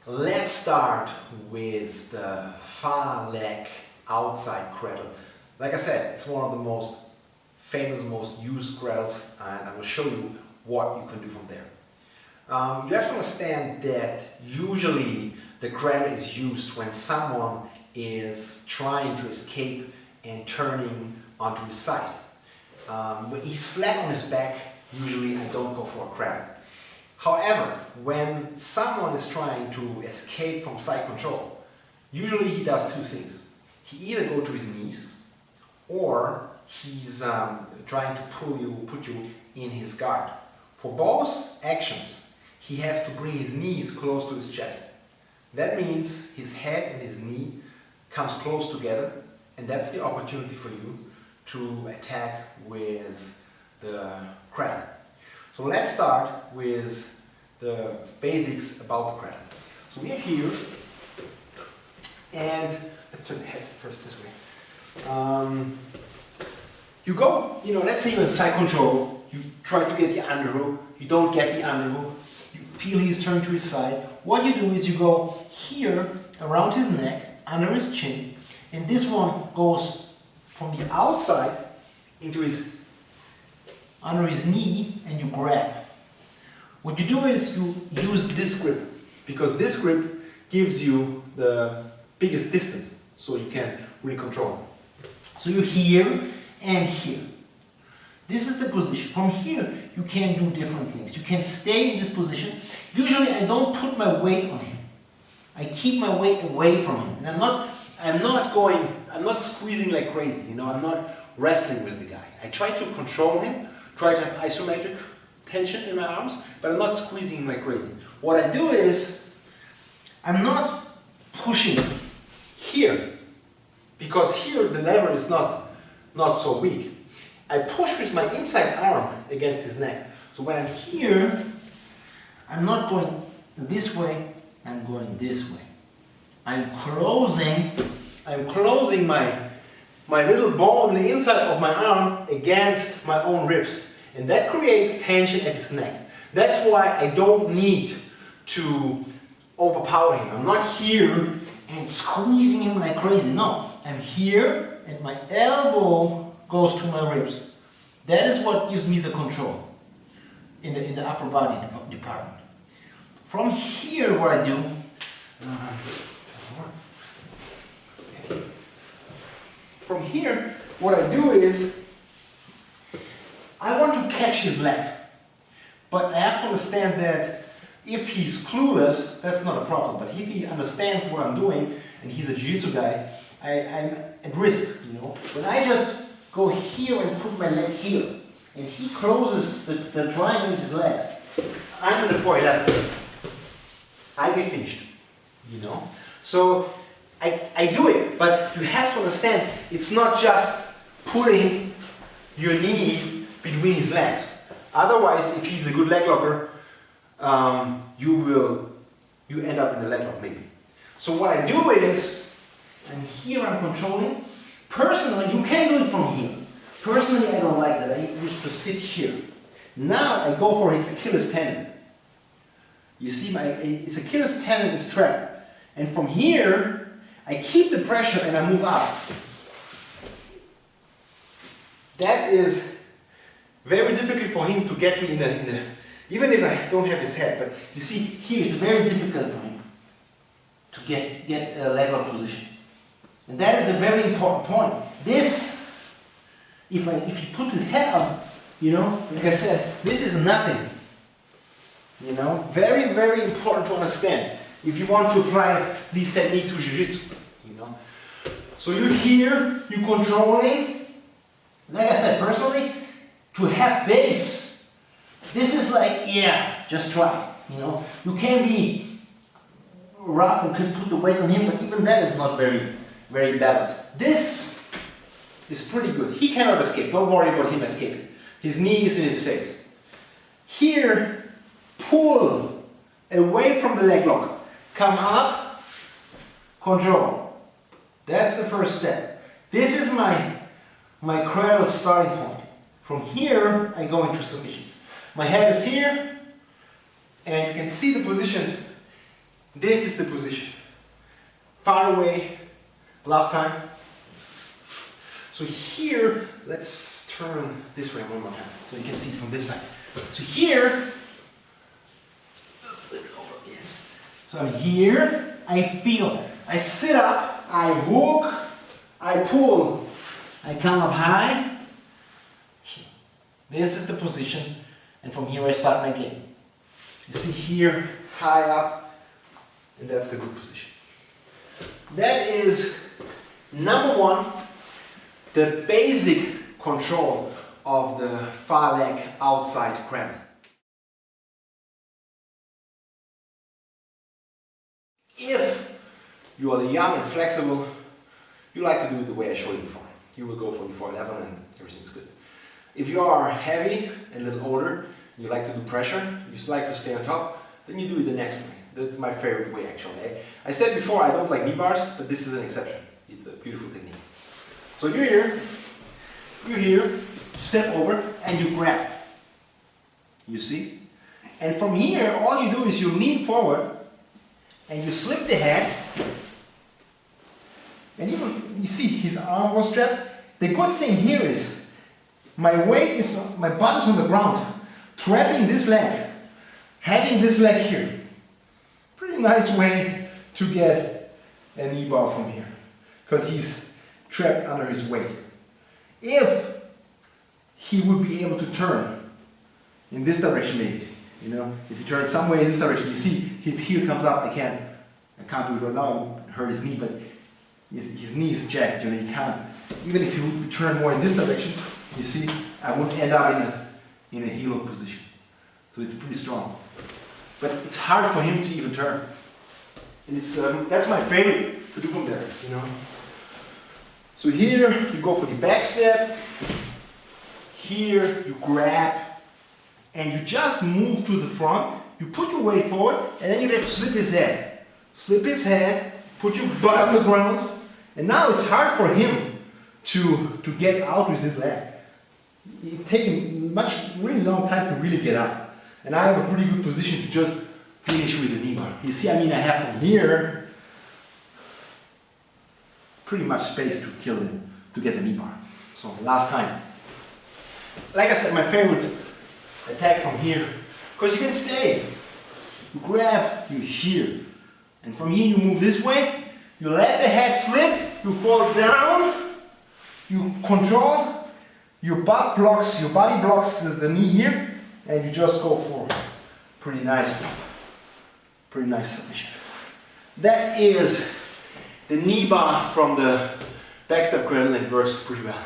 Let's start with the far leg outside cradle. Like I said, it's one of the most famous, most used cradles, and I will show you what you can do from there. You have to understand that usually the cradle is used when someone is trying to escape and turning onto his side. When he's flat on his back, usually I don't go for a cradle. However, when someone is trying to escape from side control, usually he does two things. He either goes to his knees, or he's trying to put you in his guard. For both actions, he has to bring his knees close to his chest. That means his head and his knee comes close together, and that's the opportunity for you to attack with the cradle. So let's start with the basics about the cradle. So we are here, and let's turn the head first this way. You go, let's say you're in side control, you try to get the underhook, you don't get the underhook, you feel he's turned to his side. What you do is you go here, around his neck, under his chin, and this one goes from the outside into under his knee, and you grab. What you do is you use this grip, because this grip gives you the biggest distance, so you can really control. So you're here and here. This is the position. From here, you can do different things. You can stay in this position. Usually, I don't put my weight on him. I keep my weight away from him, and I'm not squeezing like crazy. I'm not wrestling with the guy. I try to control him, try to have isometric tension in my arms, but I'm not squeezing him like crazy. What I do is, I'm not pushing here, because here the lever is not so weak. I push with my inside arm against his neck. So when I'm here, I'm not going this way, I'm going this way. I'm closing my little bone on the inside of my arm against my own ribs. And that creates tension at his neck. That's why I don't need to overpower him. I'm not here and squeezing him like crazy. No, I'm here and my elbow goes to my ribs. That is what gives me the control in the upper body department. From here, what I do, from here, what I do is, I want to catch his leg, but I have to understand that if he's clueless, that's not a problem. But if he understands what I'm doing, and he's a Jiu Jitsu guy, I'm at risk, When I just go here and put my leg here, and he closes the triangle with his legs, I'm in the 411. I be finished, So I do it, but you have to understand, it's not just putting your knee between his legs. Otherwise, if he's a good leg locker, you end up in the leg lock maybe. So what I do is, and here I'm controlling. Personally, you can do it from here. Personally, I don't like that. I used to sit here. Now I go for his Achilles tendon. You see, his Achilles tendon is trapped. And from here, I keep the pressure and I move up. That is very difficult for him to get me in the even if I don't have his head, but you see here it's very difficult for him to get a leg lock position. And that is a very important point. This, if he puts his head up, like I said, this is nothing. Very, very important to understand if you want to apply this technique to Jiu Jitsu. So you're here, you're controlling. Like I said, personally, to have base, this is like, just try, You can be rough and can put the weight on him, but even that is not very, very balanced. This is pretty good. He cannot escape. Don't worry about him escaping. His knee is in his face. Here, pull away from the leg lock. Come up, control. That's the first step. This is my cradle starting point. From here, I go into submission. My head is here, and you can see the position This is the position. Far away, last time. So here, let's turn this way one more time so you can see it from this side. So here, yes. So I'm here, I feel, I sit up, I hook, I pull, I come up high. This is the position, and from here I start my game. You see here, high up, and that's the good position. That is number one, the basic control of the far leg outside cradle. If you are young and flexible, you like to do it the way I showed you before. You will go for the 411 and everything's good. If you are heavy and a little older, you like to do pressure, you just like to stay on top, then you do it the next way. That's my favorite way actually. I said before I don't like knee bars, but this is an exception. It's a beautiful technique. So you're here, step over and you grab. You see? And from here, all you do is you lean forward and you slip the head. And even, you see his arm was strapped. The good thing here is my butt is on the ground, trapping this leg, having this leg here. Pretty nice way to get a knee bar from here, because he's trapped under his weight. If he would be able to turn in this direction maybe, you know, if he turns some way in this direction, you see his heel comes up, I can't do it right now, hurt his knee, but his knee is jacked, you know, he can't, even if he would turn more in this direction, you see, I would end up in a heel hook position. So it's pretty strong. But it's hard for him to even turn. And it's that's my favorite to do from there, you know. So here you go for the back step. Here you grab and you just move to the front. You put your weight forward and then you let slip his head. Slip his head, put your butt on the ground, and now it's hard for him to get out with his leg. It takes him really long time to really get up. And I have a pretty good position to just finish with a knee bar. You see, I mean, I have from here pretty much space to kill him, to get the knee bar. So last time. Like I said, my favorite attack from here, because you can stay. You grab, you here. And from here you move this way, you let the head slip, you fall down, you control, your body blocks the knee here, and you just go for pretty nice submission. That is the knee bar from the backstep cradle, and it works pretty well.